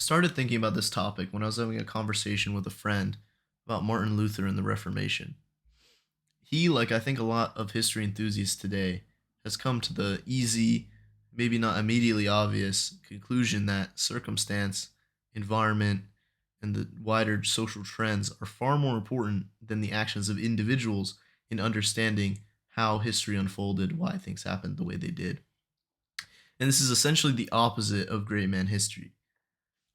started thinking about this topic when I was having a conversation with a friend about Martin Luther and the Reformation. He, like I think a lot of history enthusiasts today, has come to the easy, maybe not immediately obvious conclusion that circumstance, environment, and the wider social trends are far more important than the actions of individuals in understanding how history unfolded, why things happened the way they did. And this is essentially the opposite of great man history.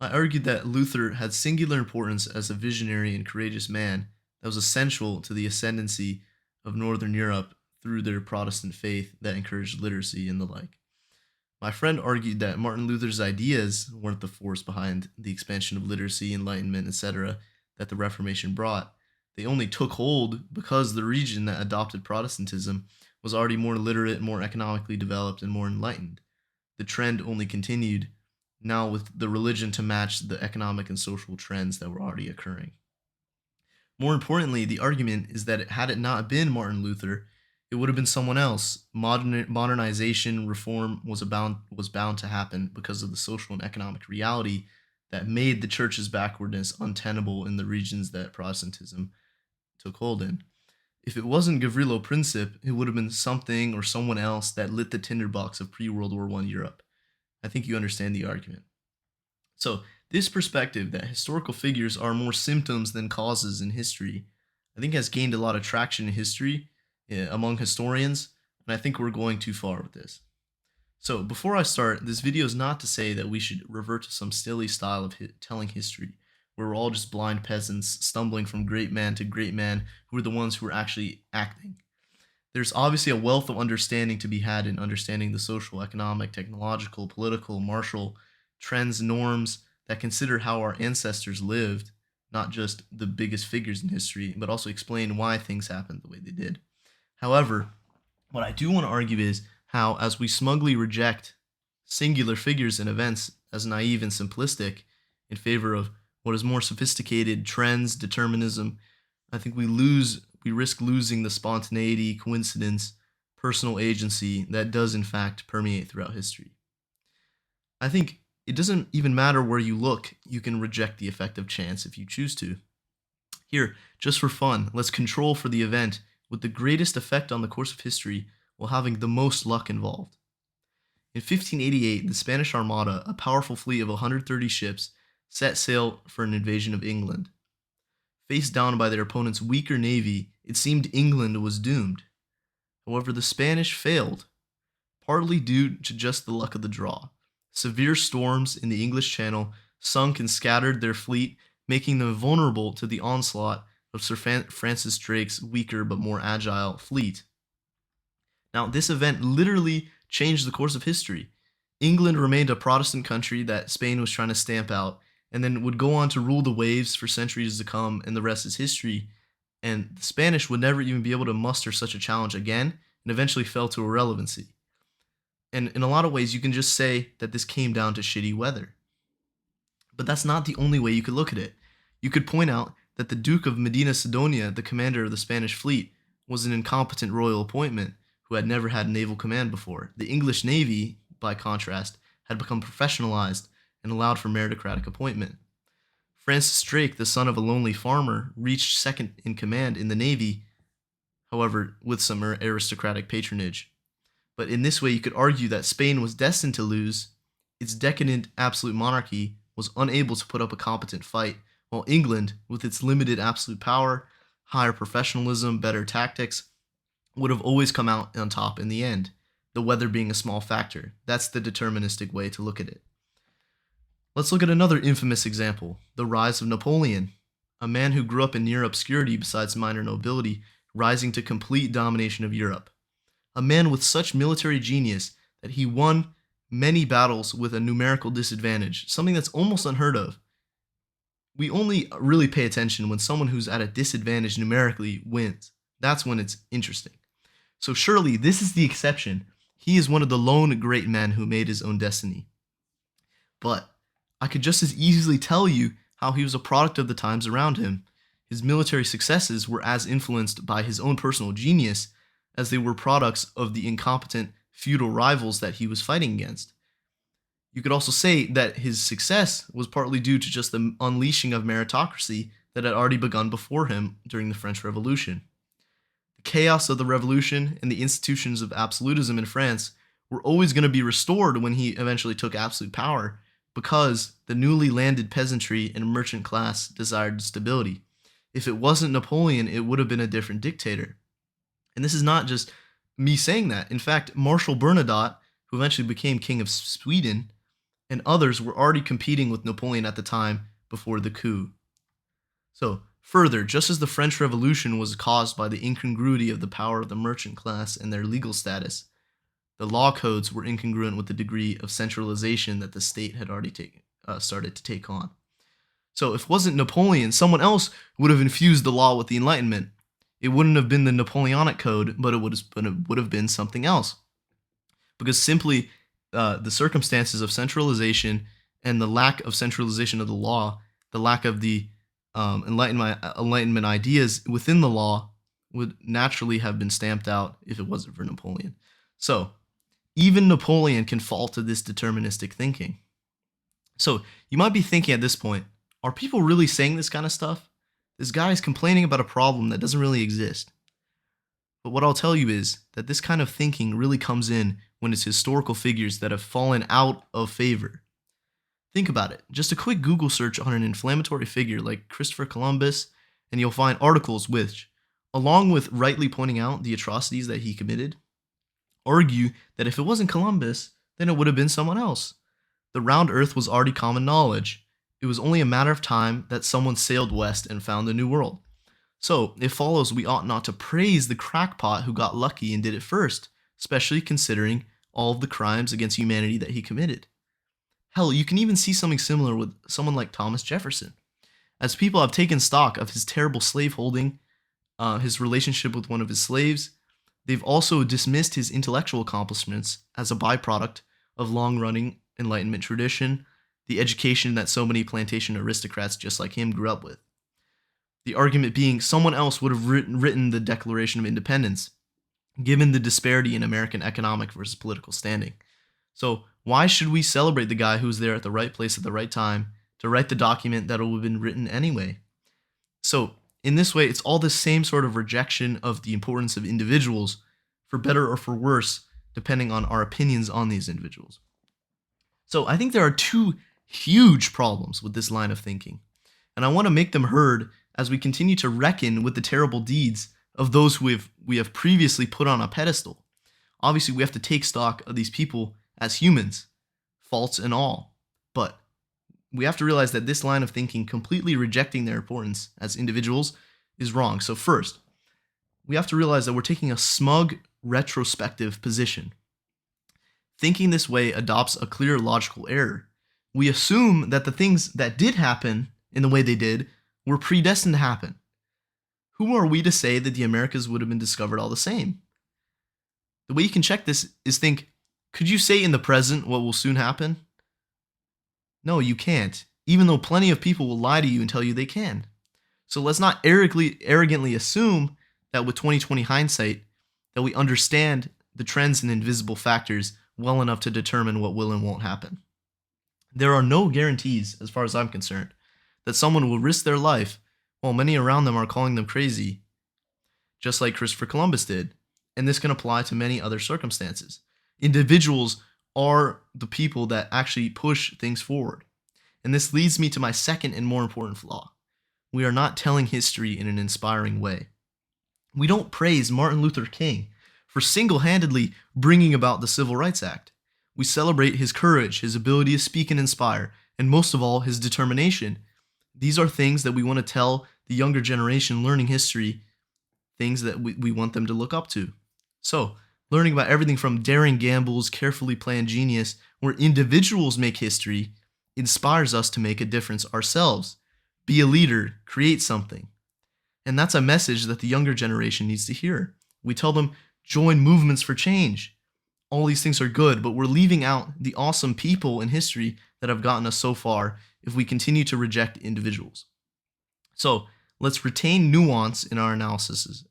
I argued that Luther had singular importance as a visionary and courageous man that was essential to the ascendancy of Northern Europe through their Protestant faith that encouraged literacy and the like. My friend argued that Martin Luther's ideas weren't the force behind the expansion of literacy, enlightenment, etc., that the Reformation brought. They only took hold because the region that adopted Protestantism was already more literate, more economically developed, and more enlightened. The trend only continued now with the religion to match the economic and social trends that were already occurring. More importantly, the argument is that had it not been Martin Luther, it would have been someone else. Modernization, reform was bound to happen because of the social and economic reality that made the church's backwardness untenable in the regions that Protestantism took hold in. If it wasn't Gavrilo Princip, it would have been something or someone else that lit the tinderbox of pre-World War I Europe. I think you understand the argument. So, this perspective that historical figures are more symptoms than causes in history, I think has gained a lot of traction in history among historians, and I think we're going too far with this. So, before I start, this video is not to say that we should revert to some silly style of telling history, where we're all just blind peasants stumbling from great man to great man who are the ones who are actually acting. There's obviously a wealth of understanding to be had in understanding the social, economic, technological, political, martial trends, norms that consider how our ancestors lived, not just the biggest figures in history, but also explain why things happened the way they did. However, what I do want to argue is how, as we smugly reject singular figures and events as naive and simplistic in favor of what is more sophisticated trends, determinism, I think we risk losing the spontaneity, coincidence, personal agency that does in fact permeate throughout history. I think it doesn't even matter where you look, you can reject the effect of chance if you choose to. Here, just for fun, let's control for the event with the greatest effect on the course of history while having the most luck involved. In 1588, the Spanish Armada, a powerful fleet of 130 ships, set sail for an invasion of England. Faced down by their opponent's weaker navy, it seemed England was doomed. However, the Spanish failed, partly due to just the luck of the draw. Severe storms in the English Channel sunk and scattered their fleet, making them vulnerable to the onslaught of Sir Francis Drake's weaker but more agile fleet. Now, this event literally changed the course of history. England remained a Protestant country that Spain was trying to stamp out, and then would go on to rule the waves for centuries to come, and the rest is history. And the Spanish would never even be able to muster such a challenge again, and eventually fell to irrelevancy. And in a lot of ways, you can just say that this came down to shitty weather. But that's not the only way you could look at it. You could point out that the Duke of Medina Sidonia, the commander of the Spanish fleet, was an incompetent royal appointment who had never had naval command before. The English Navy, by contrast, had become professionalized and allowed for meritocratic appointment. Francis Drake, the son of a lonely farmer, reached second in command in the Navy, however, with some aristocratic patronage. But in this way, you could argue that Spain was destined to lose. Its decadent absolute monarchy was unable to put up a competent fight, while England, with its limited absolute power, higher professionalism, better tactics, would have always come out on top in the end, the weather being a small factor. That's the deterministic way to look at it. Let's look at another infamous example, the rise of Napoleon, a man who grew up in near obscurity besides minor nobility, rising to complete domination of Europe. A man with such military genius that he won many battles with a numerical disadvantage, something that's almost unheard of. We only really pay attention when someone who's at a disadvantage numerically wins. That's when it's interesting. So surely this is the exception. He is one of the lone great men who made his own destiny. But I could just as easily tell you how he was a product of the times around him. His military successes were as influenced by his own personal genius as they were products of the incompetent feudal rivals that he was fighting against. You could also say that his success was partly due to just the unleashing of meritocracy that had already begun before him during the French Revolution. The chaos of the Revolution and the institutions of absolutism in France were always going to be restored when he eventually took absolute power, because the newly landed peasantry and merchant class desired stability. If it wasn't Napoleon, it would have been a different dictator. And this is not just me saying that. In fact, Marshal Bernadotte, who eventually became king of Sweden, and others were already competing with Napoleon at the time before the coup. So, further, just as the French Revolution was caused by the incongruity of the power of the merchant class and their legal status, the law codes were incongruent with the degree of centralization that the state had already started to take on. So if it wasn't Napoleon, someone else would have infused the law with the Enlightenment. It wouldn't have been the Napoleonic Code, but it would have been something else. Because simply the circumstances of centralization and the lack of centralization of the law, the lack of the Enlightenment ideas within the law would naturally have been stamped out if it wasn't for Napoleon. So even Napoleon can fall to this deterministic thinking. So you might be thinking at this point, are people really saying this kind of stuff? This guy is complaining about a problem that doesn't really exist. But what I'll tell you is that this kind of thinking really comes in when it's historical figures that have fallen out of favor. Think about it. Just a quick Google search on an inflammatory figure like Christopher Columbus, and you'll find articles which, along with rightly pointing out the atrocities that he committed, argue that if it wasn't Columbus, then it would have been someone else. The round earth was already common knowledge. It was only a matter of time that someone sailed west and found the New World. So, it follows we ought not to praise the crackpot who got lucky and did it first, especially considering all of the crimes against humanity that he committed. Hell, you can even see something similar with someone like Thomas Jefferson. As people have taken stock of his terrible slaveholding, his relationship with one of his slaves, they've also dismissed his intellectual accomplishments as a byproduct of long-running Enlightenment tradition, the education that so many plantation aristocrats just like him grew up with. The argument being someone else would have written the Declaration of Independence, given the disparity in American economic versus political standing. So why should we celebrate the guy who's there at the right place at the right time to write the document that would have been written anyway? So in this way, it's all the same sort of rejection of the importance of individuals, for better or for worse, depending on our opinions on these individuals. So I think there are two huge problems with this line of thinking, and I want to make them heard as we continue to reckon with the terrible deeds of those who we have previously put on a pedestal. Obviously, we have to take stock of these people as humans, faults and all, but we have to realize that this line of thinking, completely rejecting their importance as individuals, is wrong. So first, we have to realize that we're taking a smug, retrospective position. Thinking this way adopts a clear logical error. We assume that the things that did happen in the way they did were predestined to happen. Who are we to say that the Americas would have been discovered all the same? The way you can check this is think, could you say in the present what will soon happen? No, you can't, even though plenty of people will lie to you and tell you they can. So let's not arrogantly assume that with 2020 hindsight, that we understand the trends and invisible factors well enough to determine what will and won't happen. There are no guarantees, as far as I'm concerned, that someone will risk their life while many around them are calling them crazy, just like Christopher Columbus did, and this can apply to many other circumstances. Individuals are the people that actually push things forward. And this leads me to my second and more important flaw. We are not telling history in an inspiring way. We don't praise Martin Luther King for single-handedly bringing about the Civil Rights Act. We celebrate his courage, his ability to speak and inspire, and most of all, his determination. These are things that we want to tell the younger generation learning history, things that we want them to look up to. So, learning about everything from daring gambles, carefully planned genius, where individuals make history, inspires us to make a difference ourselves. Be a leader, create something. And that's a message that the younger generation needs to hear. We tell them, join movements for change. All these things are good, but we're leaving out the awesome people in history that have gotten us so far if we continue to reject individuals. So let's retain nuance in our analyses,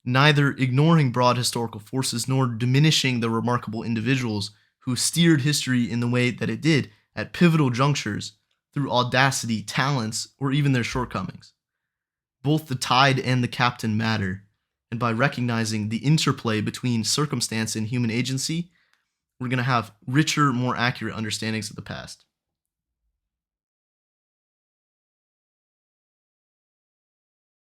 neither ignoring broad historical forces nor diminishing the remarkable individuals who steered history in the way that it did at pivotal junctures through audacity, talents, or even their shortcomings. Both the tide and the captain matter, and by recognizing the interplay between circumstance and human agency, we're going to have richer, more accurate understandings of the past.